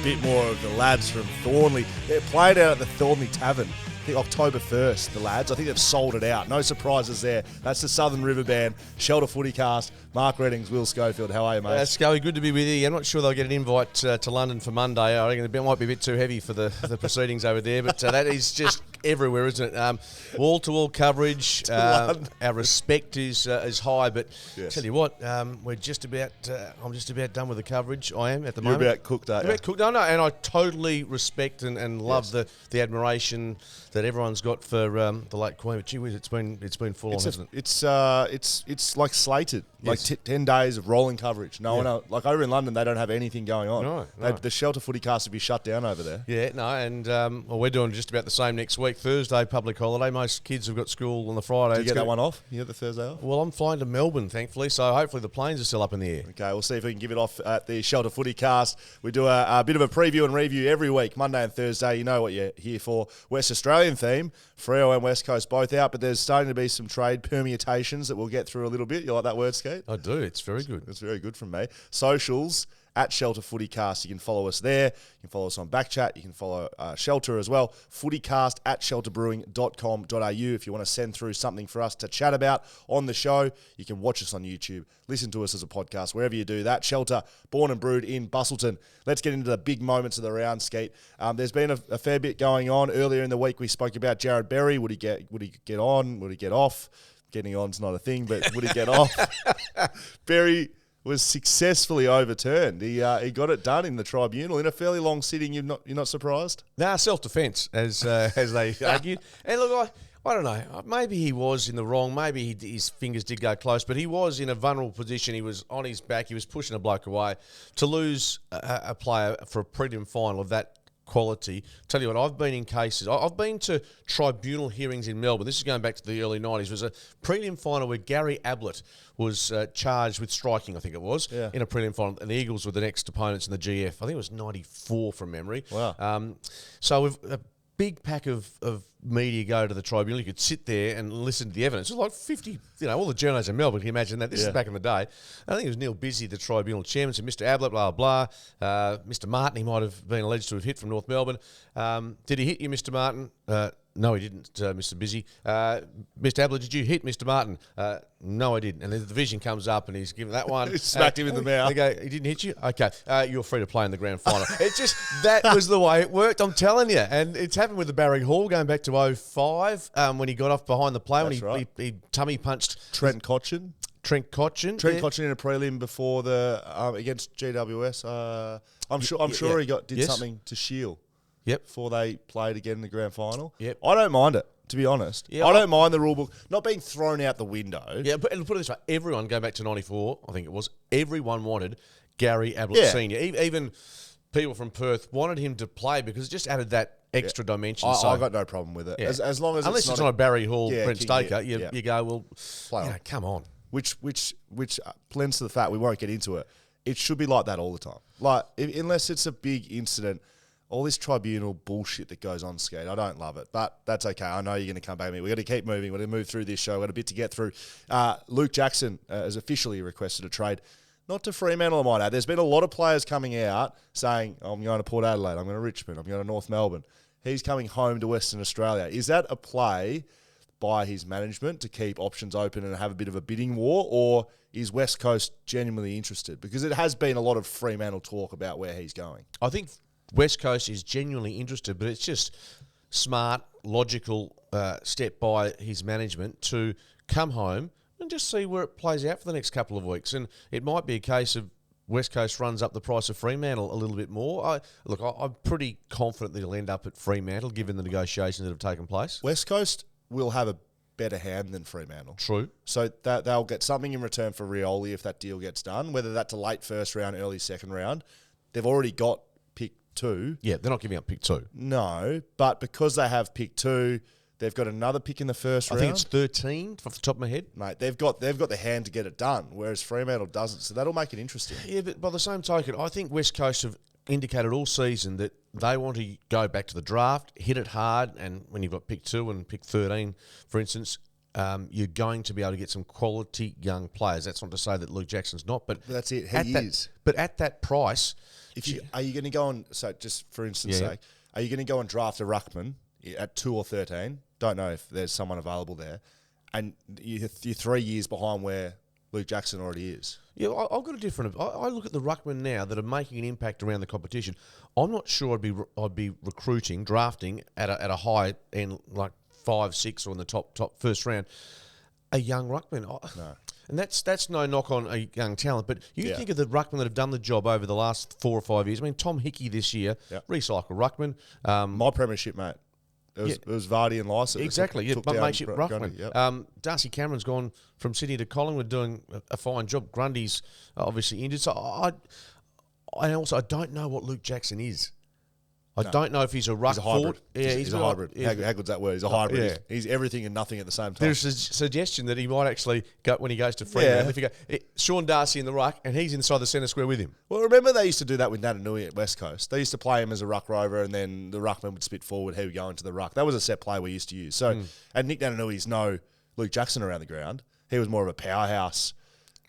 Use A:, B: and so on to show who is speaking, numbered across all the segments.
A: bit more of the lads from Thornley. They played out at the Thornley Tavern, I think October 1st, the lads. I think they've sold it out. No surprises there. That's the Southern River Band, Shelter FootyCast. Mark Reddings, Will Schofield. How are you, mate?
B: Scully, good to be with you. I'm not sure they'll get an invite to London for Monday. I reckon it might be a bit too heavy for the proceedings over there, but that is just everywhere, isn't it? Wall-to-wall coverage. Our respect is high, but
A: yes.
B: Tell you what, we're just about. I'm just about done with the coverage. I am at the moment.
A: You're about cooked, aren't you?
B: About cooked. No, and I totally respect and love the admiration that everyone's got for the late Queen. But gee whiz, it's been full on, hasn't it?
A: It's like slated. Like 10 days of rolling coverage. No one else, like over in London, they don't have anything going on.
B: No.
A: The Shelter FootyCast would be shut down over there.
B: Yeah, no, and we're doing just about the same next week. Thursday, public holiday. Most kids have got school on the Friday.
A: Do you get that one off? You get the Thursday off?
B: Well, I'm flying to Melbourne, thankfully, so hopefully the planes are still up in the air.
A: Okay, we'll see if we can give it off at the Shelter FootyCast. We do a bit of a preview and review every week, Monday and Thursday. You know what you're here for. West Australian theme, Freo and West Coast both out, but there's starting to be some trade permutations that we'll get through a little bit. You like that word, Skate?
B: I do. It's very good.
A: It's very good from me. Socials at Shelter FootyCast. You can follow us there. You can follow us on BackChat. You can follow Shelter as well. FootyCast at shelterbrewing.com.au. If you want to send through something for us to chat about on the show, you can watch us on YouTube. Listen to us as a podcast, wherever you do that. Shelter, born and brewed in Busselton. Let's get into the big moments of the round, Skeet. There's been a fair bit going on. Earlier in the week, we spoke about Jared Berry. Would he get on? Would he get off? Getting on's not a thing, but would he get off? Berry was successfully overturned. He got it done in the tribunal in a fairly long sitting. You're not surprised?
B: Nah, self-defence, as they argued. And look, I don't know. Maybe he was in the wrong. Maybe his fingers did go close, but he was in a vulnerable position. He was on his back. He was pushing a bloke away. To lose a player for a prelim final of that quality. Tell you what, I've been in cases. I've been to tribunal hearings in Melbourne. This is going back to the early 90s. It was a prelim final where Gary Ablett was charged with striking, I think it was, in a prelim final. And the Eagles were the next opponents in the GF. I think it was 94 from memory.
A: Wow.
B: So we've a big pack of media go to the tribunal. You could sit there and listen to the evidence. It was like 50, all the journalists in Melbourne. Can you imagine that? This is back in the day. I think it was Neil Busy, the tribunal chairman, said, Mr. Ablett, blah, blah, blah. Mr. Martin, he might have been alleged to have hit from North Melbourne. Did he hit you, Mr. Martin? No, he didn't, Mr. Busy. Mr. Ablett, did you hit Mr. Martin? No, I didn't. And then the division comes up and he's given that one.
A: He smacked him in the mouth.
B: They go, he didn't hit you? Okay. You're free to play in the grand final. It's just, that was the way it worked, I'm telling you. And it's happened with the Barry Hall going back to 05 when he got off behind the play.
A: That's
B: when he tummy punched
A: Trent Cotchin.
B: Trent Cotchin
A: in a prelim before the against GWS. I'm sure he did something to Shield.
B: Yep.
A: Before they played again in the grand final.
B: Yep.
A: I don't mind it, to be honest.
B: Yeah,
A: I don't mind the rule book not being thrown out the window.
B: Yeah, but put it this way, everyone, going back to 94, I think it was, everyone wanted Gary Ablett Senior. Even people from Perth wanted him to play because it just added that extra dimension.
A: I got no problem with it.
B: Yeah.
A: As long as
B: unless it's not a Barry Hall, Brent Staker,
A: you
B: go, well,
A: play on.
B: Come on.
A: Which lends to the fact we won't get into it. It should be like that all the time. Like, unless it's a big incident, all this tribunal bullshit that goes on, Skate, I don't love it. But that's okay. I know you're going to come back at me. We've got to keep moving. We're going to move through this show. We've got a bit to get through. Luke Jackson has officially requested a trade. Not to Fremantle, I might add. There's been a lot of players coming out saying, I'm going to Port Adelaide, I'm going to Richmond, I'm going to North Melbourne. He's coming home to Western Australia. Is that a play by his management to keep options open and have a bit of a bidding war, or is West Coast genuinely interested? Because it has been a lot of Fremantle talk about where he's going.
B: I think West Coast is genuinely interested, but it's just smart, logical step by his management to come home and just see where it plays out for the next couple of weeks. And it might be a case of West Coast runs up the price of Fremantle a little bit more. I'm pretty confident that he'll end up at Fremantle, given the negotiations that have taken place.
A: West Coast will have a better hand than Fremantle.
B: True.
A: So they'll get something in return for Rioli if that deal gets done, whether that's a late first round, early second round. They've already got pick 2.
B: Yeah, they're not giving up pick 2.
A: No, but because they have pick 2, they've got another pick in the first round.
B: I think it's 13 off the top of my head.
A: Mate, they've got the hand to get it done, whereas Fremantle doesn't. So that'll make it interesting.
B: Yeah, but by the same token, I think West Coast have indicated all season that they want to go back to the draft, hit it hard, and when you've got pick 2 and pick 13, for instance, you're going to be able to get some quality young players. That's not to say that Luke Jackson's not, but
A: that's it. He is.
B: But at that price,
A: are you going to go on? So just for instance' sake, are you going to go and draft a ruckman at 2 or 13? Don't know if there's someone available there, and you're 3 years behind where Luke Jackson already is.
B: Yeah, I've got a different. I look at the ruckmen now that are making an impact around the competition. I'm not sure I'd be drafting at a high end like 5, 6 or in the top first round a young ruckman.
A: No.
B: And that's no knock on a young talent, but you think of the ruckmen that have done the job over the last 4 or 5 years. I mean, Tom Hickey this year, recycle ruckman.
A: My premiership, mate. It was Vardy and Lycett.
B: Exactly,
A: took
B: makeshift ruckman.
A: Yep.
B: Darcy Cameron's gone from Sydney to Collingwood doing a fine job. Grundy's obviously injured. So I don't know what Luke Jackson is. I don't know if he's a ruck.
A: He's a hybrid.
B: Yeah,
A: he's a hybrid.
B: Yeah.
A: How good's that word? He's a hybrid. Yeah. He's everything and nothing at the same time.
B: There's a suggestion that he might actually go when he goes to Fremantle. If you go, Sean Darcy in the ruck, and he's inside the centre square with him.
A: Well, remember they used to do that with Natanui at West Coast. They used to play him as a ruck rover, and then the ruckman would spit forward. He would go into the ruck. That was a set play we used to use. So, and Nick Natanui's no Luke Jackson around the ground. He was more of a powerhouse.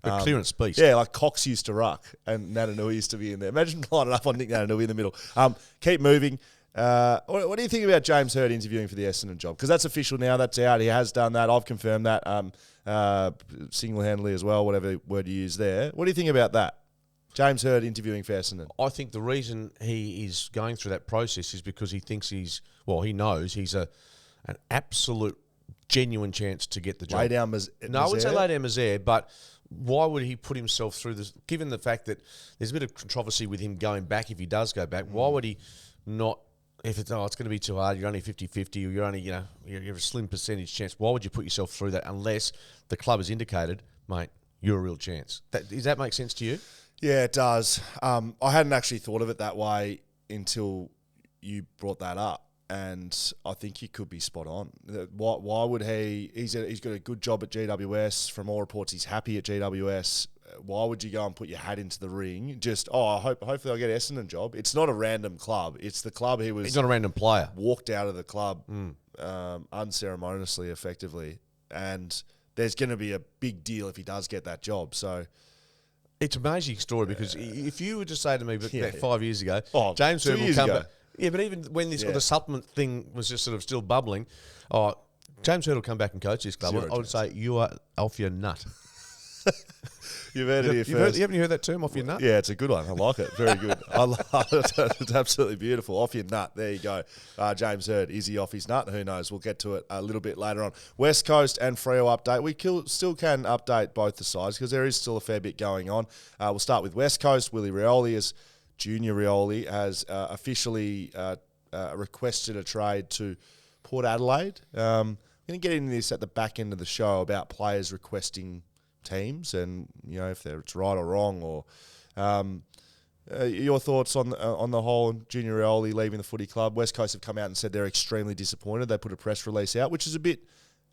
B: A clearance beast.
A: Yeah, like Cox used to ruck, and Natanui used to be in there. Imagine lining up on Nick Natanui in the middle. Keep moving. What do you think about James Hird interviewing for the Essendon job? Because that's official now. That's out. He has done that. I've confirmed that single-handedly as well, whatever word you use there. What do you think about that? James Hird interviewing for Essendon.
B: I think the reason he is going through that process is because he thinks he knows he's an absolute genuine chance to get the job.
A: Lay down
B: No, I wouldn't say lay down Mazaire, but why would he put himself through this? Given the fact that there's a bit of controversy with him going back, if he does go back, why would he not? If it's going to be too hard, you're only 50-50, or you're only, you're a slim percentage chance. Why would you put yourself through that unless the club has indicated, mate, you're a real chance? Does that make sense to you?
A: Yeah, it does. I hadn't actually thought of it that way until you brought that up, and I think you could be spot on. Why would he? He's got a good job at GWS. From all reports, he's happy at GWS. Why would you go and put your hat into the ring? Just, hopefully I'll get an Essendon job. It's not a random club. It's the club he was...
B: He's not a random player.
A: Walked out of the club unceremoniously, effectively. And there's going to be a big deal if he does get that job. So...
B: It's an amazing story because if you were to say to me about 5 years ago, James
A: 2
B: Hird will
A: years
B: come
A: ago.
B: back. Yeah, but even when the supplement thing was just sort of still bubbling, James Hird will come back and coach this club. I would say you are off your nut.
A: You've heard it here first.
B: Haven't you heard that term, off your nut?
A: Yeah, it's a good one. I like it. Very good. I love it. It's absolutely beautiful. Off your nut. There you go. James Hird, is he off his nut? Who knows? We'll get to it a little bit later on. West Coast and Freo update. We still can update both the sides because there is still a fair bit going on. We'll start with West Coast. Willie Rioli, Junior Rioli, has officially requested a trade to Port Adelaide. I'm going to get into this at the back end of the show about players requesting teams and if it's right or wrong, or your thoughts on the whole Junior Rioli leaving the footy club. West Coast have come out and said they're extremely disappointed. They put a press release out, which is a bit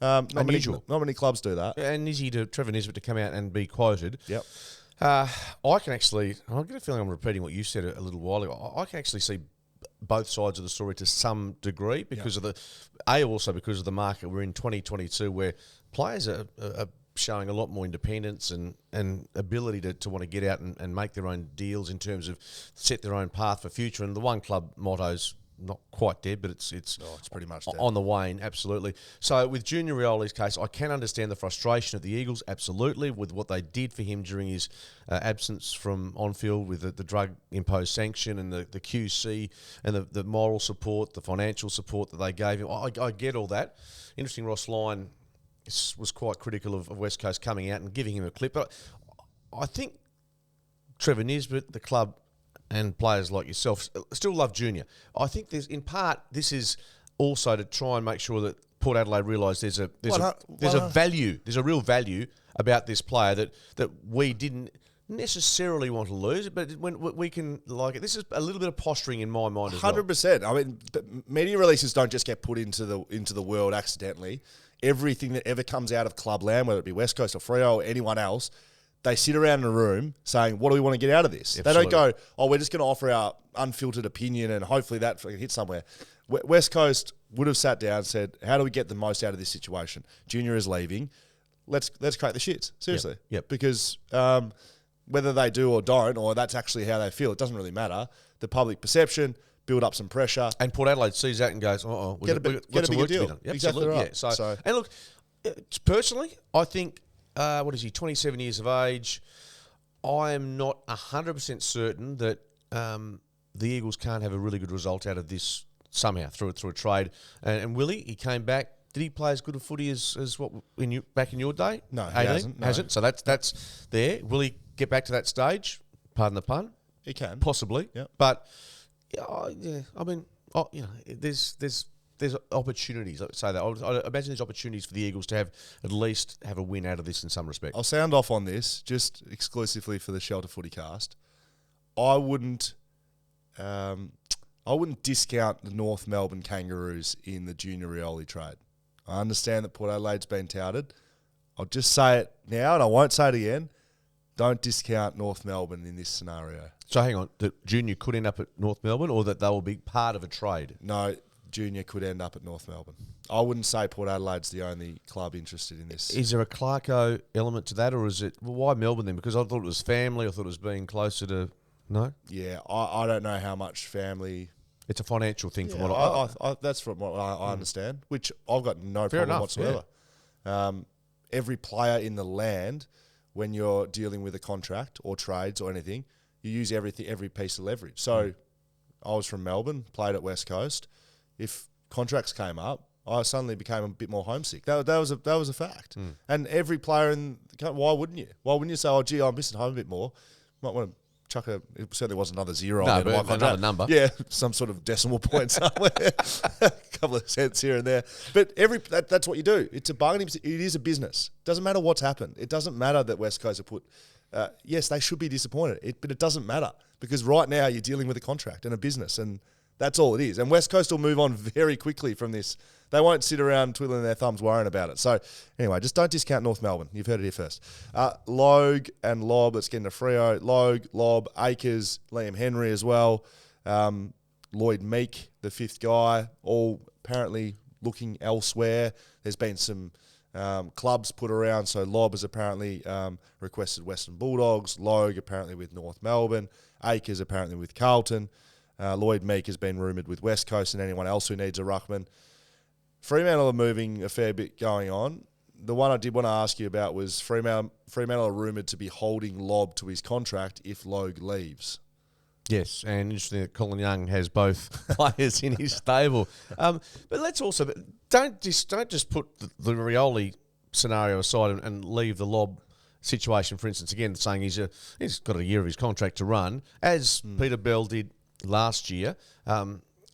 A: unusual. Not many clubs do that.
B: And Trevor Nisbet to come out and be quoted.
A: Yep.
B: I get a feeling I'm repeating what you said a little while ago. I can actually see both sides of the story to some degree because of because of the market we're in 2022, where players are showing a lot more independence and ability to want to get out and make their own deals in terms of set their own path for future. And the one club motto's not quite dead, but it's
A: pretty much dead.
B: On the wane, absolutely. So with Junior Rioli's case, I can understand the frustration of the Eagles, absolutely, with what they did for him during his absence from on-field with the drug-imposed sanction and the QC and the moral support, the financial support that they gave him. I get all that. Interesting, Ross Lyon was quite critical of West Coast coming out and giving him a clip. But I think Trevor Nisbet, the club, and players like yourself still love Junior. I think this is also to try and make sure that Port Adelaide realise there's a real value about this player that we didn't necessarily want to lose, but when we can like it. This is a little bit of posturing in my mind as well.
A: 100%. I mean, media releases don't just get put into the world accidentally. Everything that ever comes out of clubland, whether it be West Coast or Freo or anyone else, they sit around in a room saying, what do we want to get out of this? Absolutely. They don't go, we're just going to offer our unfiltered opinion and hopefully that hits somewhere. West Coast would have sat down and said, how do we get the most out of this situation? Junior is leaving. Let's crack the shits. Seriously.
B: Yep.
A: Because whether they do or don't, or that's actually how they feel, it doesn't really matter. The public perception, build up some pressure.
B: And Port Adelaide sees that and goes,
A: get a bigger deal. Exactly right.
B: Yeah. So, and look, personally, I think, 27 years of age. I am not 100% certain that the Eagles can't have a really good result out of this somehow through a trade. And Willie, he came back. Did he play as good a footy as what back in your day?
A: No, he hasn't. No.
B: Hasn't. So that's there. Will he get back to that stage? Pardon the pun.
A: He can
B: possibly.
A: Yep.
B: But yeah, I mean, there's opportunities. Let's say that. I imagine there's opportunities for the Eagles to at least have a win out of this in some respect.
A: I'll sound off on this just exclusively for the Shelter FootyCast. I wouldn't discount the North Melbourne Kangaroos in the Junior Rioli trade. I understand that Port Adelaide's been touted. I'll just say it now and I won't say it again. Don't discount North Melbourne in this scenario.
B: So hang on, the Junior could end up at North Melbourne or that they will be part of a trade?
A: No, Junior could end up at North Melbourne. I wouldn't say Port Adelaide's the only club interested in this.
B: Is there a Clarko element to that or is it, well, why Melbourne then? Because I thought it was family, I thought it was being closer to, no?
A: Yeah, I don't know how much family...
B: It's a financial thing from what
A: that's from what I understand, which I've got no problem
B: enough,
A: whatsoever.
B: Yeah.
A: Every player in the land, when you're dealing with a contract or trades or anything, you use every piece of leverage. So I was from Melbourne, played at West Coast. If contracts came up, I suddenly became a bit more homesick. That was a fact. And every player why wouldn't you? Why wouldn't you say, oh, gee, I'm missing home a bit more? Might want to chuck it certainly wasn't another zero on there.
B: Another number.
A: Yeah, some sort of decimal point somewhere. A couple of cents here and there. But that's what you do. It's a bargaining. It is a business. Doesn't matter what's happened. It doesn't matter that West Coast have put... yes, they should be disappointed, but it doesn't matter because right now you're dealing with a contract and a business and that's all it is. And West Coast will move on very quickly from this. They won't sit around twiddling their thumbs worrying about it. So anyway, just don't discount North Melbourne. You've heard it here first. Logue and Lob, let's get into Freo. Logue, Lob, Akers, Liam Henry as well. Lloyd Meek, the fifth guy, all apparently looking elsewhere. There's been some clubs put around. So Lob has apparently requested Western Bulldogs. Logue apparently with North Melbourne. Akers apparently with Carlton. Lloyd Meek has been rumoured with West Coast and anyone else who needs a ruckman. Fremantle are moving a fair bit going on. The one I did want to ask you about was Fremantle are rumoured to be holding Lob to his contract if Logue leaves.
B: Yes, and interesting that Colin Young has both players in his stable. But let's also don't just put the Rioli scenario aside and leave the Lob situation, for instance, again saying he's got a year of his contract to run, as Peter Bell did last year.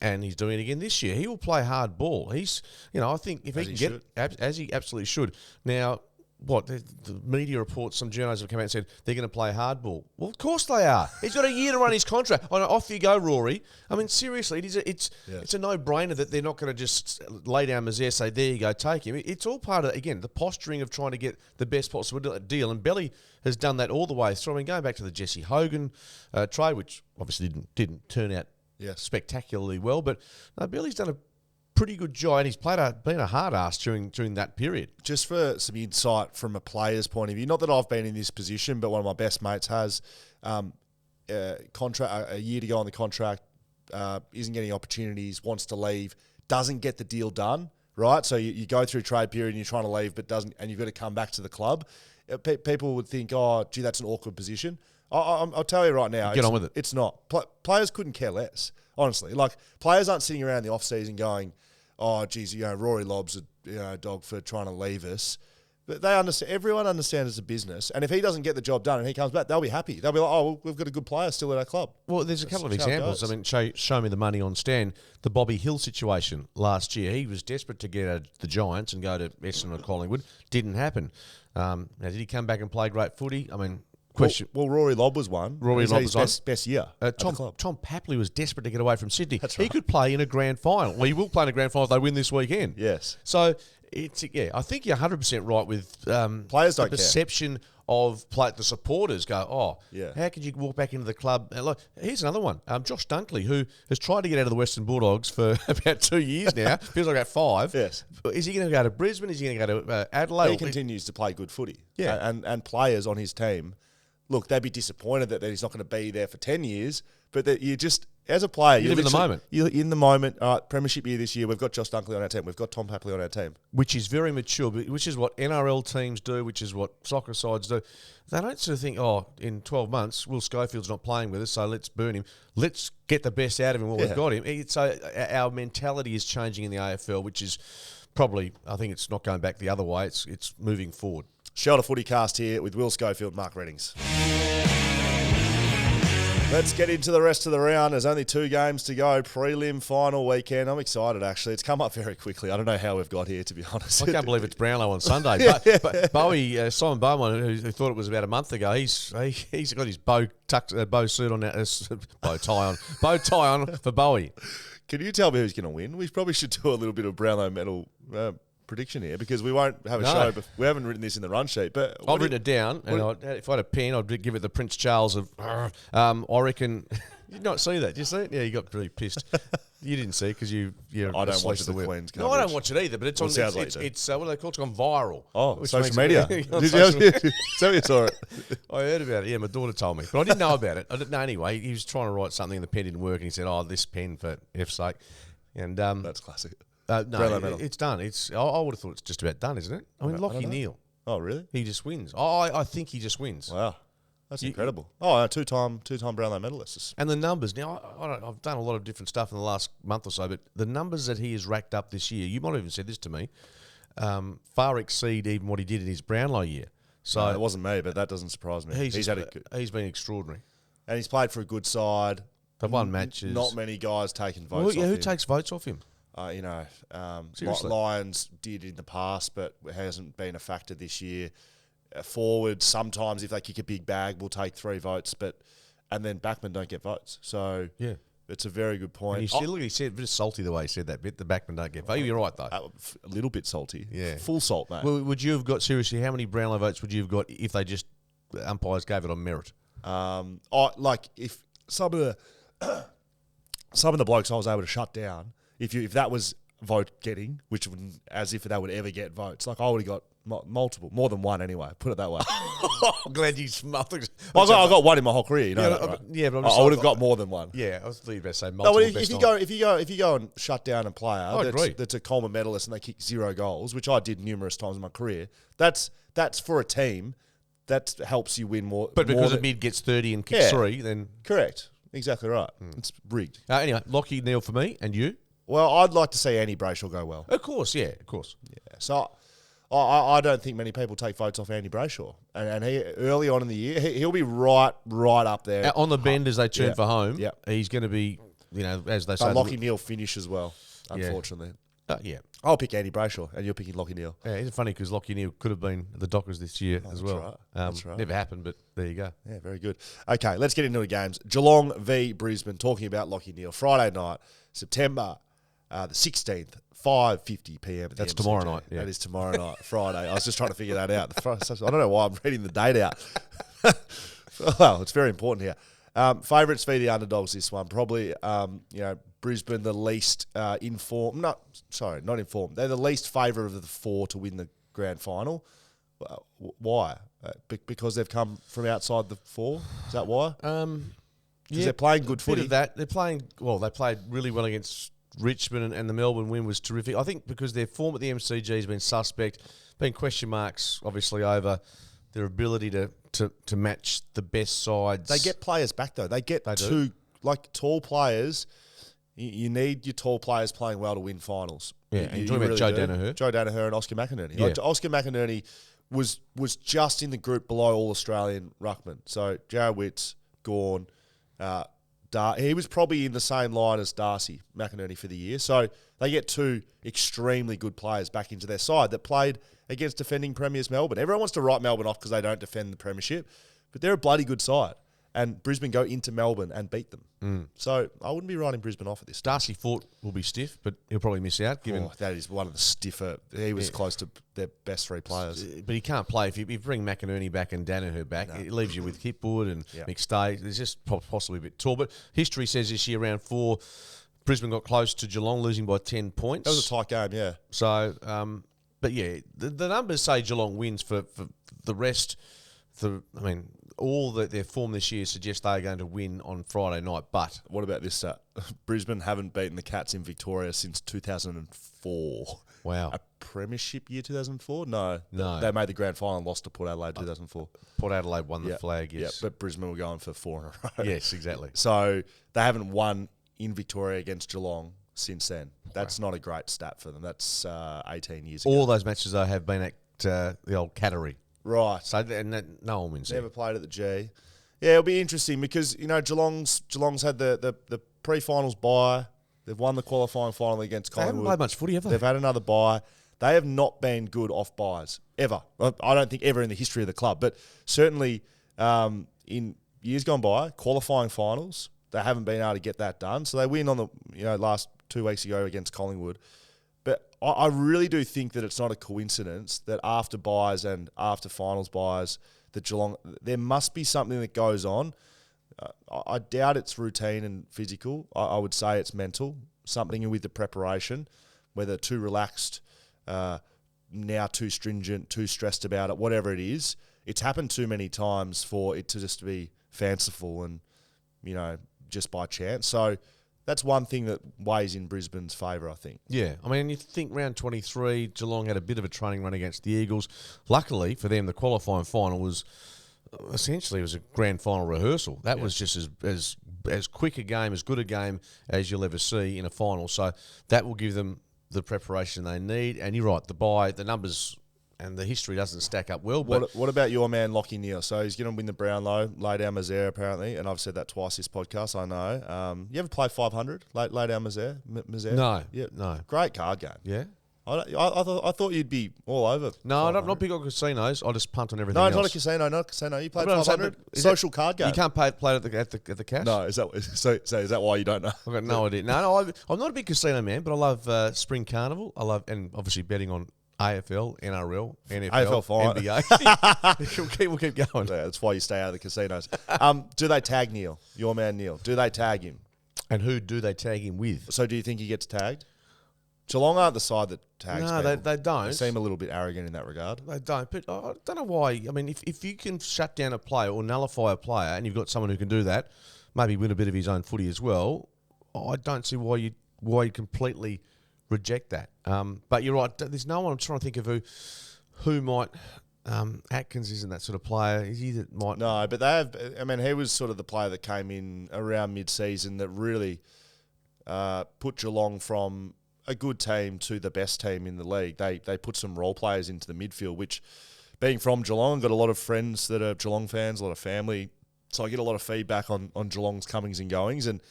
B: And he's doing it again this year. He will play hard ball. I think if he can get it, as he absolutely should. Now, the media reports, some journalists have come out and said they're going to play hard ball. Well, of course they are. He's got a year to run his contract. Off you go, Rory. I mean, seriously, it's a no-brainer that they're not going to just lay down Mazier, say, there you go, take him. It's all part of, again, the posturing of trying to get the best possible deal. And Belly has done that all the way through. I mean, going back to the Jesse Hogan trade, which obviously didn't turn out spectacularly well, but Billy's done a pretty good job, and he's been a hard ass during that period. Just for some insight from a player's point of view, not that I've been in this position, but one of my best mates has a year to go on the contract, isn't getting opportunities, wants to leave, doesn't get the deal done, right? So you go through trade period and you're trying to leave, but doesn't, and you've got to come back to the club. People would think, oh, gee, that's an awkward position. I'll tell you right now. Get on with it.
A: It's not. Players couldn't care less, honestly. Like, players aren't sitting around the off-season going, oh, geez, Rory Lobb's a dog for trying to leave us. But they understand. Everyone understands it's a business. And if he doesn't get the job done and he comes back, they'll be happy. They'll be like, oh, well, we've got a good player still at our club.
B: Well, there's a couple of examples. I mean, show me the money on Stan. The Bobby Hill situation last year. He was desperate to get out of the Giants and go to Essendon or Collingwood. Didn't happen. Now, did he come back and play great footy? I mean... Question.
A: Well, Rory Lobb was one.
B: Rory Lobb was one.
A: Best year.
B: Tom Papley was desperate to get away from Sydney.
A: That's right.
B: He could play in a grand final. Well, he will play in a grand final if they win this weekend.
A: Yes.
B: So I think you're 100% right with
A: players don't
B: the perception of the supporters go, oh,
A: Yeah.
B: how could you walk back into the club? And look, here's another one. Josh Dunkley, who has tried to get out of the Western Bulldogs for about 2 years now. Feels like about 5.
A: Yes.
B: Is he going to go to Brisbane? Is he going to go to Adelaide?
A: He continues to play good footy.
B: Yeah.
A: And players on his team, look, they'd be disappointed that he's not going to be there for 10 years, but that you just, as a player,
B: You live in the moment.
A: You're in the moment. All right, premiership year this year, we've got Josh Dunkley on our team. We've got Tom Papley on our team.
B: Which is very mature, which is what NRL teams do, which is what soccer sides do. They don't sort of think, oh, in 12 months, Will Schofield's not playing with us, so let's burn him. Let's get the best out of him while we've got him. So our mentality is changing in the AFL, which is probably, I think it's not going back the other way. It's moving forward.
A: Shelter FootyCast here with Will Schofield, Mark Reddings. Let's get into the rest of the round. There's only 2 games to go. Prelim final weekend. I'm excited, actually. It's come up very quickly. I don't know how we've got here, to be honest.
B: I can't believe it's Brownlow on Sunday. But Bowie, Simon Beaumont, who thought it was about a month ago, he's got his bow suit on, bow tie on for Bowie.
A: Can you tell me who's going to win? We probably should do a little bit of Brownlow Medal prediction here because we won't have a show. But we haven't written this in the run sheet. But
B: I've written it down, and if I had a pen, I'd give it the Prince Charles of. I reckon. You did not see that? Did you see it? Yeah, you got really pissed. You didn't see it because you're.
A: I don't watch the Queen's coverage.
B: No, I don't watch it either. But it's on.
A: Sounds
B: it's what do they call it? It's gone viral.
A: Oh, social media. Did you tell me you saw it?
B: I heard about it. Yeah, my daughter told me, but I didn't know about it. I didn't know anyway. He was trying to write something, and the pen didn't work, and he said, "Oh, this pen for F's sake." And
A: that's classic.
B: No, it's done. I would have thought it's just about done, isn't it? I mean, Lachie Neale.
A: Oh, really?
B: He just wins. I think he just wins.
A: Wow. That's incredible. Oh, two-time Brownlow medalist.
B: And the numbers. Now, I've done a lot of different stuff in the last month or so, but the numbers that he has racked up this year, you might have even said this to me, far exceed even what he did in his Brownlow year. So
A: no, it wasn't me, but that doesn't surprise me.
B: He's been extraordinary.
A: And he's played for a good side.
B: They've won matches.
A: Not many guys taking votes off him.
B: Who takes votes off him?
A: Lions did in the past, but it hasn't been a factor this year. Forward, sometimes if they kick a big bag, we'll take 3 votes, and then backmen don't get votes. So yeah, it's a very good point.
B: And he said, a bit salty the way he said that bit. The backmen don't get votes. You're right though.
A: A little bit salty.
B: Yeah,
A: full salt, mate.
B: Well, would you have got seriously? How many Brownlow votes would you have got if they just umpires gave it on merit?
A: Like if some of the blokes I was able to shut down, if that was vote getting, which wouldn't, as if they would ever get votes, like I would have got multiple, more than one anyway. Put it that way.
B: I'm glad you smothered.
A: I got one in my whole career. You know that, right?
B: Yeah, but
A: I would have got more than one.
B: Yeah, I was thinking about to say multiple.
A: No, if you go and shut down a player that's a Coleman medalist and they kick 0 goals, which I did numerous times in my career, that's for a team that helps you win more.
B: But because a mid gets 30 and kicks 3, then
A: correct, exactly right. It's rigged.
B: Anyway, Lachie Neale for me, and you.
A: Well, I'd like to see Andy Brayshaw go well.
B: Of course, yeah.
A: Yeah. So I don't think many people take votes off Andy Brayshaw. And he early on in the year, he'll be right up there.
B: On the bend as they turn for home, he's going to be, as they say.
A: Lachie Neale finish as well, unfortunately.
B: Yeah.
A: I'll pick Andy Brayshaw, and you're picking Lachie Neale.
B: Yeah, it's funny because Lachie Neale could have been at the Dockers this year as well.
A: Right. That's right.
B: Never happened, but there you go.
A: Yeah, very good. Okay, let's get into the games. Geelong v Brisbane, talking about Lachie Neale. Friday night, September the 16th, 5:50 p.m.
B: That's tomorrow night. Yeah.
A: That is tomorrow night, Friday. I was just trying to figure that out. I don't know why I'm reading the date out. Well, it's very important here. Favourites v the underdogs this one. Probably, Brisbane the least informed. Not informed. They're the least favourite of the 4 to win the grand final. Why? Because they've come from outside the 4? Is that why? Because they're playing good footy.
B: Bit of that. They're playing well. They played really well against Richmond, and the Melbourne win was terrific. I think because their form at the MCG has been suspect, been question marks obviously over their ability to match the best sides.
A: They get players back though. They two tall players. You need your tall players playing well to win finals.
B: Yeah, and you're talking about Joe Danaher.
A: Joe Danaher and Oscar McInerney.
B: Yeah.
A: Oscar McInerney was just in the group below All-Australian ruckman. So Jarrod Witts, Gawn, he was probably in the same line as Darcy McInerney for the year. So they get 2 extremely good players back into their side that played against defending premiers Melbourne. Everyone wants to write Melbourne off because they don't defend the premiership, but they're a bloody good side. and Brisbane go into Melbourne and beat them. So I wouldn't be writing Brisbane off at this stage.
B: Darcy Fort will be stiff, but he'll probably miss out. Given
A: That is one of the stiffer. He was close to their best 3 players.
B: But he can't play. If you bring McInerney back and Danaher back, it leaves you with Hipwood and McStay. There's just possibly a bit tall. But history says this year, round 4, Brisbane got close to Geelong, losing by 10 points.
A: That was a tight game, yeah.
B: So, but yeah, the numbers say Geelong wins for the rest. All their form this year suggests they are going to win on Friday night. But
A: what about this? Brisbane haven't beaten the Cats in Victoria since 2004.
B: Wow.
A: A premiership year 2004? No.
B: No.
A: They made the grand final and lost to Port Adelaide 2004.
B: Port Adelaide won the flag, yes.
A: Yeah, but Brisbane were going for 4 in a row.
B: Yes, exactly.
A: So they haven't won in Victoria against Geelong since then. That's not a great stat for them. That's 18 years ago.
B: All those matches, though, have been at the old Cattery.
A: Right.
B: So no one wins.
A: Never played at the G. Yeah, it'll be interesting because, Geelong's had the pre-finals bye. They've won the qualifying final against Collingwood.
B: They haven't played much footy, have they?
A: They've had another bye. They have not been good off byes, ever. I don't think ever in the history of the club, but certainly in years gone by, qualifying finals, they haven't been able to get that done. So they win on the last 2 weeks ago against Collingwood. But I really do think that it's not a coincidence that after byes and after finals byes, that Geelong, there must be something that goes on. I doubt it's routine and physical. I would say it's mental, something with the preparation, whether too relaxed, now too stringent, too stressed about it, whatever it is. It's happened too many times for it to just be fanciful and, just by chance. So that's one thing that weighs in Brisbane's favour, I think.
B: Yeah. I mean, you think round 23, Geelong had a bit of a training run against the Eagles. Luckily for them, the qualifying final was essentially a grand final rehearsal. That was just as quick a game, as good a game as you'll ever see in a final. So that will give them the preparation they need. And you're right, the numbers and the history doesn't stack up well. But
A: what about your man, Lockie Neal? So he's going to win the Brownlow, lay down Mazaire apparently, and I've said that twice this podcast, I know. You ever play 500, lay down Mazaire?
B: No.
A: Yeah.
B: No.
A: Great card game.
B: Yeah?
A: I thought you'd be all over.
B: No, not big on casinos. I just punt on everything else.
A: No, not a casino. You played 500? Social card game.
B: You can't play it at the cash?
A: No, is that why you don't know?
B: I've got no idea. No, I'm not a big casino man, but I love Spring Carnival. And obviously betting on AFL, NRL, NFL,
A: AFL fine.
B: NBA. we'll keep going.
A: Yeah, that's why you stay out of the casinos. Do they tag Neil? Your man Neil. Do they tag him?
B: And who do they tag him with?
A: So do you think he gets tagged? Geelong aren't the side that tags
B: No,
A: people.
B: they don't.
A: They seem a little bit arrogant in that regard.
B: They don't. But I don't know why. I mean, if you can shut down a player or nullify a player and you've got someone who can do that, maybe win a bit of his own footy as well, I don't see why you completely reject that. But you're right. There's no one. I'm trying to think of who might. Atkins isn't that sort of player. Is he that might?
A: No, but they have. I mean, he was sort of the player that came in around mid-season that really put Geelong from a good team to the best team in the league. They put some role players into the midfield, which, being from Geelong, I've got a lot of friends that are Geelong fans, a lot of family, so I get a lot of feedback on Geelong's comings and goings. And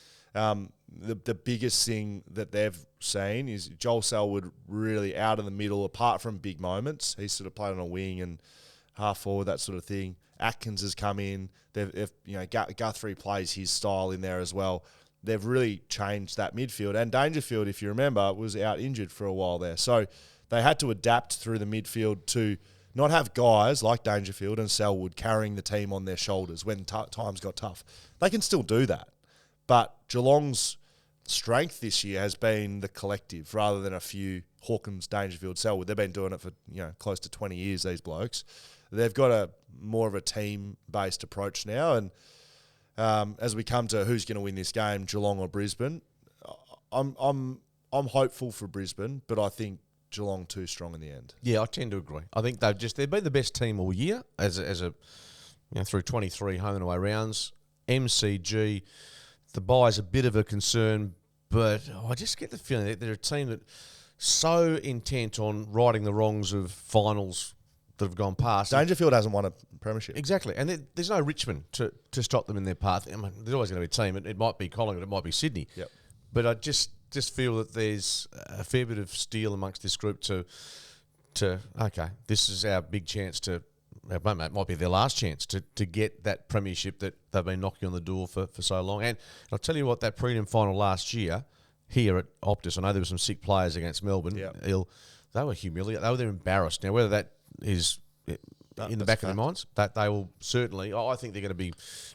A: the biggest thing that they've seen is Joel Selwood really out in the middle, apart from big moments. He's sort of played on a wing and half forward, that sort of thing. Atkins has come in. Guthrie plays his style in there as well. They've really changed that midfield. And Dangerfield, if you remember, was out injured for a while there. So they had to adapt through the midfield to not have guys like Dangerfield and Selwood carrying the team on their shoulders when times got tough. They can still do that. But Geelong's strength this year has been the collective rather than a few Hawkins, Dangerfield, Selwood. They've been doing it for close to 20 years, these blokes. They've got a more of a team-based approach now. And as we come to who's going to win this game, Geelong or Brisbane, I'm hopeful for Brisbane, but I think Geelong too strong in the end.
B: Yeah, I tend to agree. I think they've been the best team all year as through 23 home and away rounds. MCG, the bye's a bit of a concern, but I just get the feeling that they're a team that so intent on righting the wrongs of finals that have gone past.
A: Dangerfield hasn't won a premiership.
B: Exactly. And there's no Richmond to stop them in their path. I mean, there's always going to be a team. It might be Collingwood, it might be Sydney.
A: Yep.
B: But I just feel that there's a fair bit of steel amongst this group to okay, this is our big chance to it might be their last chance to get that premiership that they've been knocking on the door for so long. And I'll tell you what, that prelim final last year here at Optus, I know there were some sick players against Melbourne.
A: Yep.
B: They were humiliated. They're embarrassed. Now, whether that is in the back of their minds, that they will certainly. I think they're going to be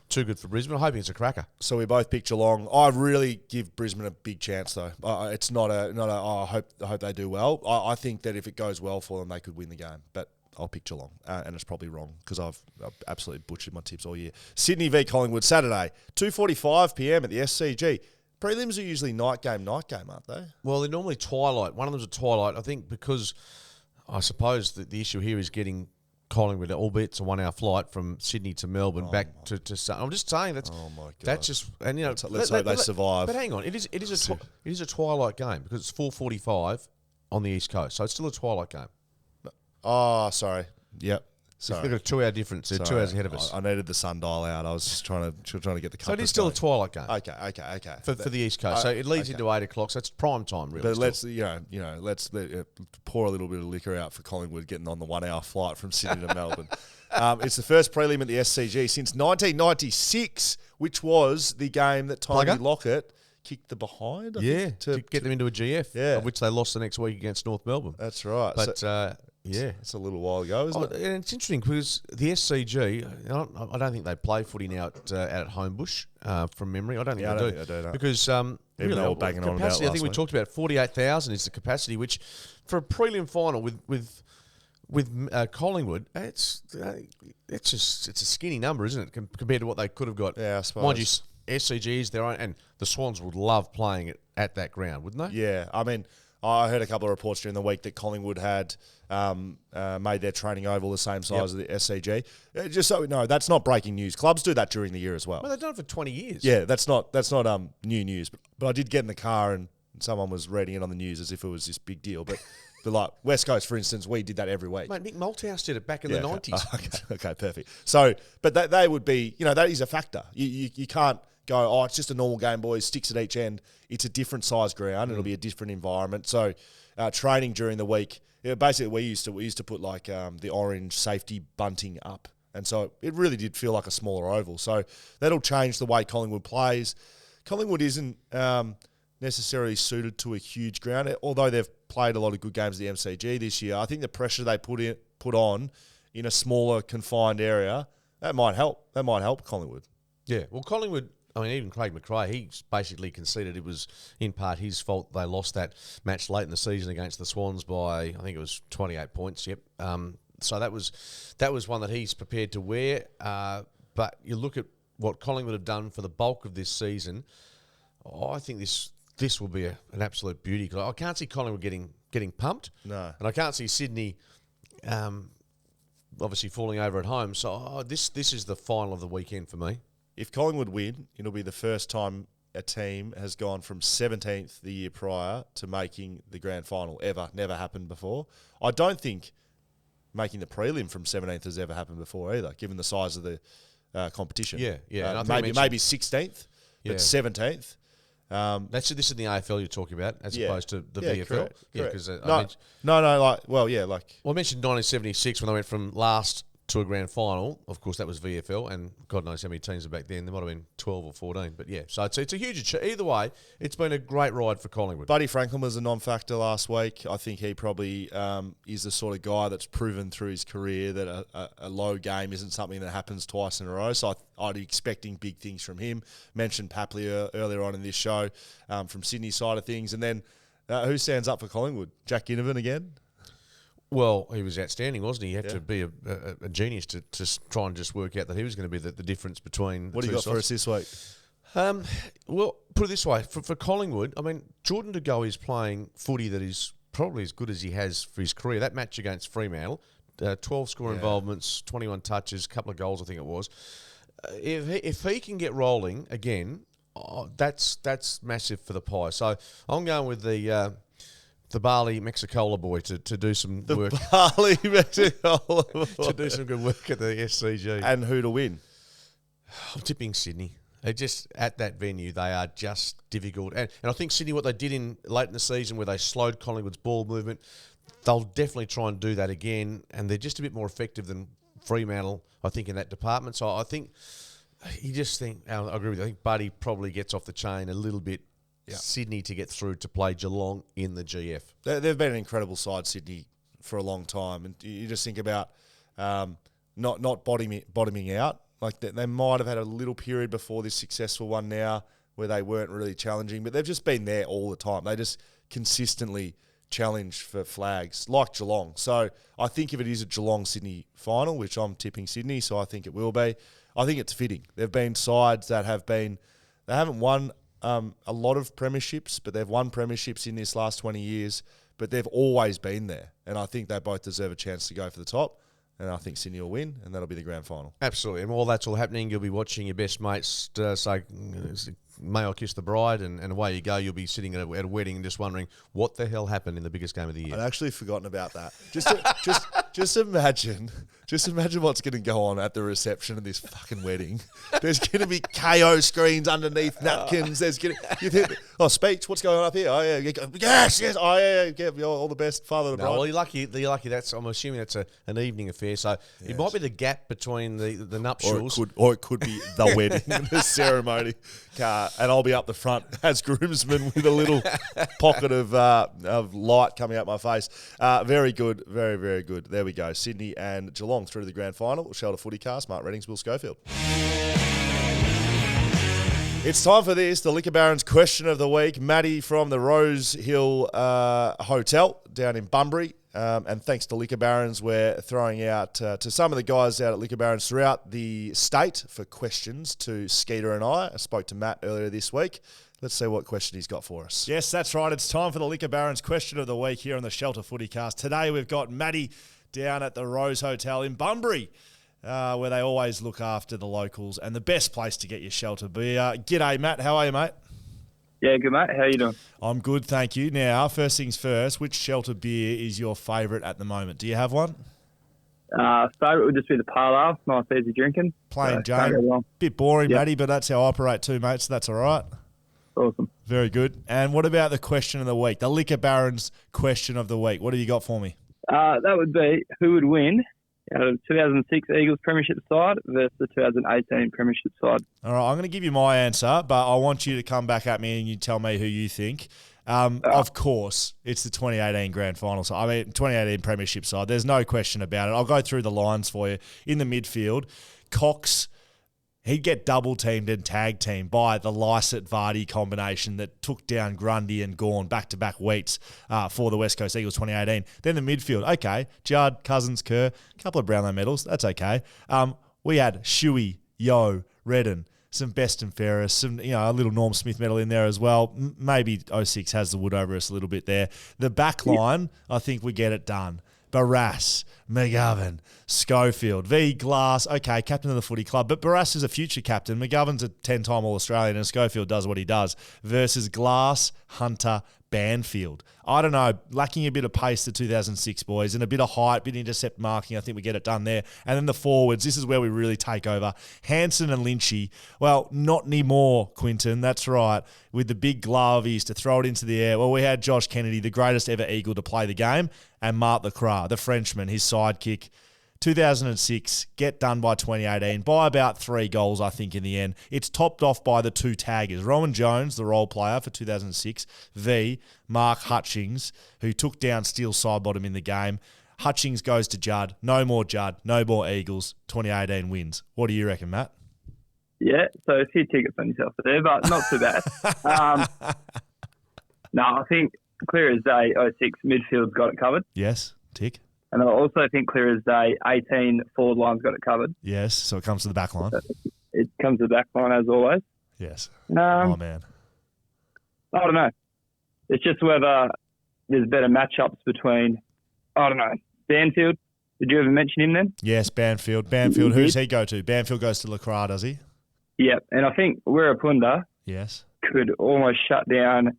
B: too good for Brisbane. I'm hoping it's a cracker.
A: So we both picked Geelong. I really give Brisbane a big chance, though. It's not a. I hope they do well. I think that if it goes well for them, they could win the game. But I'll pick Geelong, and it's probably wrong because I've absolutely butchered my tips all year. Sydney v Collingwood Saturday, 2:45 p.m. at the SCG. Prelims are usually night game, aren't they?
B: Well, they're normally twilight. One of them's a twilight. I think because I suppose that the issue here is getting Collingwood, albeit it's a 1 hour flight from Sydney to Melbourne back to. I'm just saying that's.
A: Oh my God.
B: That's just, and you know,
A: let's hope they survive.
B: But hang on, it is a twilight game because it's 4:45 on the East Coast, so it's still a twilight game.
A: Oh, sorry. Yep. Sorry.
B: They've got a 2 hour difference. They're 2 hours ahead of us.
A: I needed the sundial out. I was just trying to get the.
B: So it is still a twilight game.
A: Okay.
B: For the East Coast, so it leads into 8 o'clock. So it's prime time, really.
A: But let's let's pour a little bit of liquor out for Collingwood getting on the 1 hour flight from Sydney to Melbourne. It's the first prelim at the SCG since 1996, which was the game that Tony Lockett kicked the behind. I think,
B: to get them into a GF, of which they lost the next week against North Melbourne.
A: That's right.
B: But yeah,
A: it's a little while ago, isn't it?
B: And it's interesting because the SCG, I don't think they play footy now at Homebush from memory. I don't think they do.
A: No.
B: Because
A: even though we're banging on about
B: capacity, I think we talked about 48,000 is the capacity, which for a prelim final with Collingwood, it's a skinny number, isn't it, compared to what they could have got?
A: Yeah, I suppose.
B: Mind you, SCG is their own, and the Swans would love playing it at that ground, wouldn't they?
A: Yeah, I mean, I heard a couple of reports during the week that Collingwood had made their training oval the same size as the SCG. Just so we know, that's not breaking news. Clubs do that during the year as well.
B: Well, they've done it for 20 years.
A: Yeah, that's not new news. But I did get in the car and someone was reading it on the news as if it was this big deal. But like West Coast, for instance, we did that every week.
B: Mate, Nick Malthouse did it back in the 90s.
A: Okay, perfect. So, but they would be, that is a factor. You can't go, it's just a normal game, boys, sticks at each end. It's a different size ground. It'll be a different environment. So, training during the week, basically we used to put like the orange safety bunting up. And so it really did feel like a smaller oval. So that'll change the way Collingwood plays. Collingwood isn't necessarily suited to a huge ground, although they've played a lot of good games at the MCG this year. I think the pressure they put on in a smaller, confined area, that might help. That might help Collingwood.
B: Yeah, well, Collingwood, I mean, even Craig McRae, he's basically conceded it was in part his fault they lost that match late in the season against the Swans by, I think it was 28 points, yep. So that was one that he's prepared to wear. But you look at what Collingwood have done for the bulk of this season, I think this will be an absolute beauty. 'Cause I can't see Collingwood getting pumped.
A: No.
B: And I can't see Sydney obviously falling over at home. So this is the final of the weekend for me.
A: If Collingwood win, it'll be the first time a team has gone from 17th the year prior to making the grand final ever. Never happened before. I don't think making the prelim from 17th has ever happened before either, given the size of the competition.
B: Yeah.
A: Maybe 16th, but 17th.
B: This is the AFL you're talking about, as opposed to the VFL.
A: Correct.
B: Yeah, because
A: I
B: mentioned 1976 when they went from last to a grand final. Of course, that was VFL, and God knows how many teams are back then. There might have been 12 or 14, but yeah. So it's a huge achievement. Either way, it's been a great ride for Collingwood.
A: Buddy Franklin was a non-factor last week. I think he probably is the sort of guy that's proven through his career that a low game isn't something that happens twice in a row. So I'd be expecting big things from him. Mentioned Papley earlier on in this show from Sydney's side of things. And then who stands up for Collingwood? Jack Ginnivan again?
B: Well, he was outstanding, wasn't he? You had to be a genius to try and just work out that he was going to be the difference between
A: What do you got for us this week?
B: Well, put it this way. For Collingwood, I mean, Jordan De Goey is playing footy that is probably as good as he has for his career. That match against Fremantle, 12 score involvements, 21 touches, a couple of goals, I think it was. If he can get rolling again, that's massive for the Pies. So I'm going with the Bali Mexicola boy to do some work.
A: The Bali Mexicola boy.
B: To do some good work at the SCG.
A: And who to win?
B: I'm tipping Sydney. They're just at that venue. They are just difficult. And I think Sydney, what they did late in the season where they slowed Collingwood's ball movement, they'll definitely try and do that again. And they're just a bit more effective than Fremantle, I think, in that department. So I think I agree with you. I think Buddy probably gets off the chain a little bit. Yeah. Sydney to get through to play Geelong in the GF.
A: They've been an incredible side, Sydney, for a long time. And you just think about not bottoming out. Like they might have had a little period before this successful one now where they weren't really challenging, but they've just been there all the time. They just consistently challenge for flags, like Geelong. So I think if it is a Geelong-Sydney final, which I'm tipping Sydney, so I think it will be, I think it's fitting. They've been sides that they haven't won a lot of premierships, but they've won premierships in this last 20 years, but they've always been there. And I think they both deserve a chance to go for the top. And I think Sydney will win, and that'll be the grand final.
B: Absolutely. And while that's all happening, you'll be watching your best mates say, may I kiss the bride, and away you go. You'll be sitting at a wedding and just wondering what the hell happened in the biggest game of the year.
A: I'd actually forgotten about that. Just imagine what's going to go on at the reception of this fucking wedding. There's going to be KO screens underneath napkins. You think, speech, what's going on up here? Oh, yeah, yes, oh, yeah, all the best, father of the bride.
B: Well, you're lucky. I'm assuming that's an evening affair, so yes. It might be the gap between the nuptials.
A: Or it could be the wedding, the ceremony. And I'll be up the front as groomsman with a little pocket of light coming out my face. Very good, very, very good. There we go. Sydney and Geelong through to the grand final. Shelter FootyCast, Mark Reddings, Will Schofield. It's time for this, the Liquor Barons question of the week. Maddie from the Rose Hill Hotel down in Bunbury. And thanks to Liquor Barons, we're throwing out to some of the guys out at Liquor Barons throughout the state for questions to Skeeter and I. I spoke to Matt earlier this week. Let's see what question he's got for us.
C: Yes, that's right. It's time for the Liquor Barons question of the week here on the Shelter FootyCast. Today we've got Matty down at the Rose Hotel in Bunbury, where they always look after the locals and the best place to get your shelter beer. G'day, Matt. How are you, mate?
D: Yeah, good, mate. How you doing?
C: I'm good, thank you. Now, first things first, which shelter beer is your favourite at the moment? Do you have one?
D: Favourite would just be the Parlour. Nice, easy drinking.
C: Plain Jane. Bit boring, Matty, but that's how I operate too, mate, so that's all right.
D: Awesome.
C: Very good. And what about the question of the week? The Liquor Barons question of the week. What have you got for me?
D: That would be who would win out of 2006 Eagles Premiership side versus the 2018 Premiership side.
C: All right, I'm going to give you my answer, but I want you to come back at me and you tell me who you think. Of course, it's the 2018 Grand Final. 2018 Premiership side. There's no question about it. I'll go through the lines for you. In the midfield, Cox, he'd get double-teamed and tag-teamed by the Lysett-Vardy combination that took down Grundy and Gawn back-to-back weeks for the West Coast Eagles 2018. Then the midfield, okay, Judd, Cousins, Kerr, a couple of Brownlow medals, that's okay. We had Shuey, Yo, Redden, some best and fairest, some a little Norm Smith medal in there as well. Maybe 06 has the wood over us a little bit there. The back line, I think we get it done. Barrass, McGovern, Schofield, V. Glass, okay, captain of the footy club, but Barrass is a future captain. McGovern's a 10-time All-Australian and Schofield does what he does versus Glass, Hunter, Banfield. I don't know, lacking a bit of pace to 2006 boys and a bit of height, bit of intercept marking. I think we get it done there. And then the forwards, this is where we really take over. Hansen and Lynchy, well, not anymore, Quinton, that's right. With the big glove, he used to throw it into the air. Well, we had Josh Kennedy, the greatest ever Eagle to play the game, and Mark Lacroix, the Frenchman, his sidekick. 2006, get done by 2018, by about 3 goals, I think, in the end. It's topped off by the 2 taggers. Rowan Jones, the role player for 2006, v. Mark Hutchings, who took down Steele Sidebottom in the game. Hutchings goes to Judd. No more Judd. No more Eagles. 2018 wins. What do you reckon, Matt?
D: Yeah, so a few tickets on yourself there, but not too bad. No, I think clear as day, 06 midfield's got it covered.
C: Yes, tick.
D: And I also think clear as day, 18 forward line's got it covered.
C: Yes, so it comes to the back line.
D: It comes to the back line as always.
C: Yes.
D: Oh,
C: man.
D: I don't know. It's just whether there's better matchups between, I don't know, Banfield. Did you ever mention him then?
C: Yes, Banfield. Banfield, who's he go to? Banfield goes to Lacroix, does he?
D: Yep, and I think Wirrapunda could almost shut down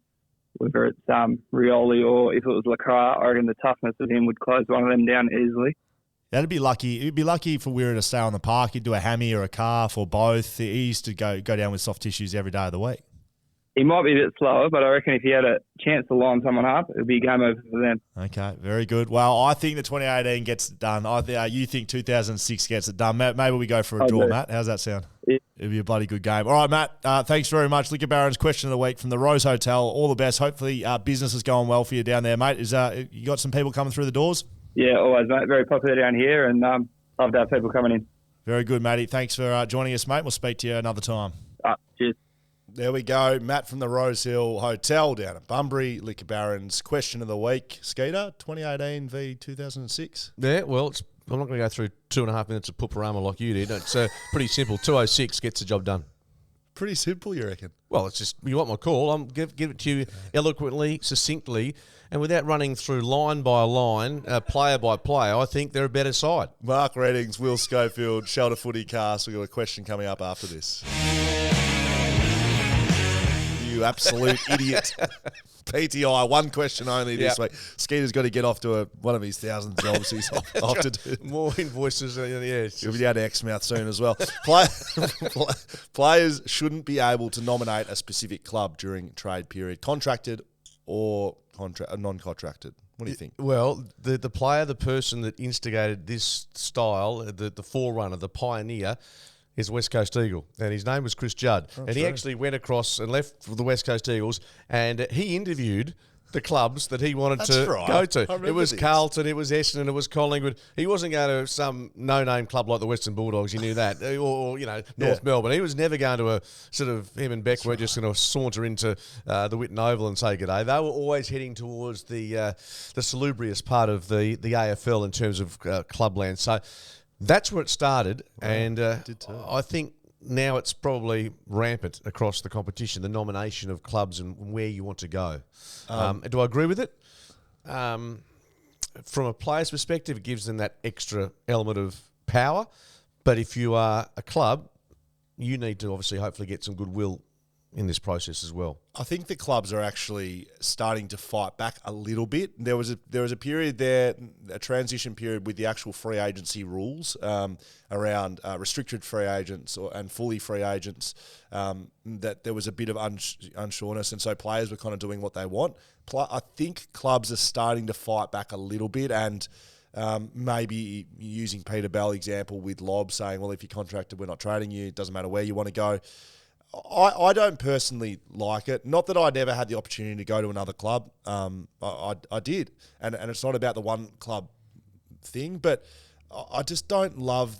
D: whether it's Rioli or if it was Lacroix. I reckon the toughness of him would close one of them down easily.
C: That'd be lucky. It'd be lucky for Wirra to stay on the park. He'd do a hammy or a calf or both. He used to go down with soft tissues every day of the week.
D: he might be a bit slower, but I reckon if he had a chance to line someone up, it would be game over for them.
C: Okay, very good. Well, I think the 2018 gets it done. You think 2006 gets it done. Maybe we go for a draw, Matt. How's that sound?
D: Yeah.
C: It'll be a bloody good game. All right, Matt, thanks very much. Liquor Baron's question of the week from the Rose Hotel. All the best. Hopefully business is going well for you down there, mate. You got some people coming through the doors?
D: Yeah, always, mate. Very popular down here, and love to have people coming in.
C: Very good, matey. Thanks for joining us, mate. We'll speak to you another time.
D: Cheers.
A: There we go. Matt from the Rose Hill Hotel down at Bunbury. Liquor Baron's question of the week. Skeeter, 2018 v 2006.
B: Yeah, well, I'm not going to go through 2.5 minutes of pooperama like you did. It's pretty simple. 206 gets the job done.
A: Pretty simple, you reckon?
B: Well, it's just, you want my call, I'm give it to you eloquently, succinctly, and without running through line by line, player by player. I think they're a better side.
A: Mark Reddings, Will Schofield, Shelter FootyCast. We've got a question coming up after this. You absolute idiot. PTI, one question only this week. Skeeter's got to get off to one of his 1,000 jobs he's off to do.
B: More invoices.
A: He'll be down to Exmouth soon as well. Players shouldn't be able to nominate a specific club during trade period, contracted or non-contracted. What do you think?
B: Well, the player, the person that instigated this style, the forerunner, the pioneer, is West Coast Eagle, and his name was Chris Judd. He actually went across and left for the West Coast Eagles, and he interviewed the clubs that he wanted to go to. It was Carlton, it was Essendon, it was Collingwood. He wasn't going to some no-name club like the Western Bulldogs, you knew that, or North Melbourne. He was never going to a sort of, him and Beck were just going to saunter into the Whitten Oval and say g'day. They were always heading towards the salubrious part of the AFL in terms of clubland. So that's where it started, and I think now it's probably rampant across the competition, the nomination of clubs and where you want to go. Do I agree with it? From a player's perspective, it gives them that extra element of power. But if you are a club, you need to obviously hopefully get some goodwill in this process as well.
A: I think the clubs are actually starting to fight back a little bit. There was a period there, a transition period with the actual free agency rules around restricted free agents and fully free agents, that there was a bit of unsureness, and so players were kind of doing what they want. I think clubs are starting to fight back a little bit, and maybe using Peter Bell example with Lob saying, well, if you're contracted, we're not trading you. It doesn't matter where you want to go. I don't personally like it. Not that I never had the opportunity to go to another club. I did. And it's not about the one club thing, but I just don't love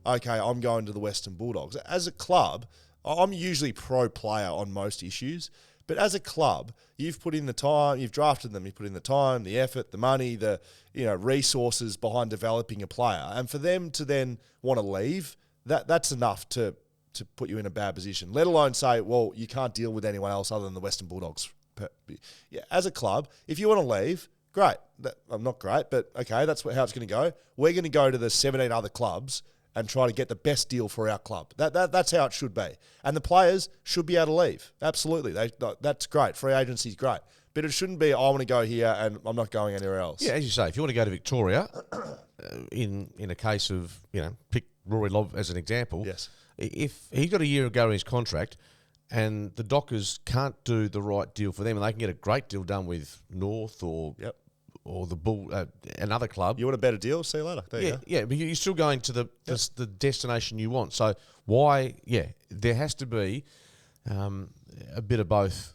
A: I'm going to the Western Bulldogs. As a club, I'm usually pro-player on most issues, but as a club, you've put in the time, you've drafted them, you've put in the time, the effort, the money, the resources behind developing a player. And for them to then want to leave, that's enough to put you in a bad position, let alone say, well, you can't deal with anyone else other than the Western Bulldogs. Yeah, as a club, if you want to leave, great. I'm not great, but okay, that's how it's going to go. We're going to go to the 17 other clubs and try to get the best deal for our club. That's how it should be. And the players should be able to leave. Absolutely. That's great. Free agency is great. But it shouldn't be, I want to go here and I'm not going anywhere else.
B: Yeah, as you say, if you want to go to Victoria, in a case of, pick Rory Lobb as an example.
A: Yes.
B: If he got a year ago in his contract and the Dockers can't do the right deal for them and they can get a great deal done with North or the Bull, another club.
A: You want a better deal? See you later. There you go.
B: Yeah, but you're still going to the destination you want. So why, there has to be a bit of both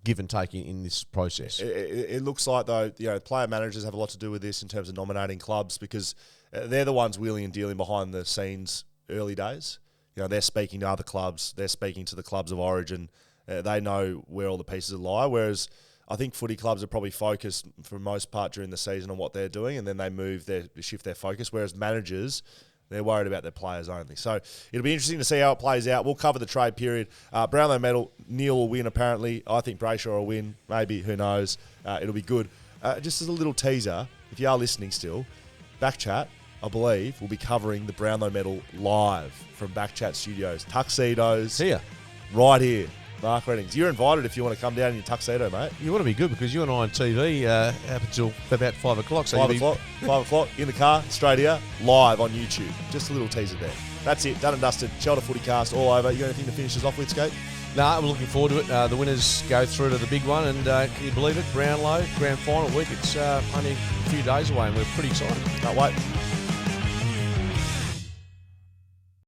B: give and take in this process.
A: It looks like, though, player managers have a lot to do with this in terms of nominating clubs because they're the ones wheeling and dealing behind the scenes early days. They're speaking to other clubs. They're speaking to the clubs of origin. They know where all the pieces lie. Whereas I think footy clubs are probably focused for the most part during the season on what they're doing, and then they shift their focus. Whereas managers, they're worried about their players only. So it'll be interesting to see how it plays out. We'll cover the trade period. Brownlow Medal, Neil will win apparently. I think Brayshaw will win. Maybe, who knows? It'll be good. Just as a little teaser, if you are listening still, BackChat, I believe, will be covering the Brownlow Medal live from BackChat Studios. Tuxedos.
B: Here.
A: Right here. Mark Reddings. You're invited if you want to come down in your tuxedo, mate.
B: You want to be good because you and I on TV up until about 5 o'clock. So
A: 5 o'clock in the car, straight here, live on YouTube. Just a little teaser there. that's it. Done and dusted. Shelter FootyCast all over. You got anything to finish us off with, Skate?
B: No, I'm looking forward to it. The winners go through to the big one, and can you believe it? Brownlow, grand final week. It's only a few days away, and we're pretty excited.
A: Can't wait.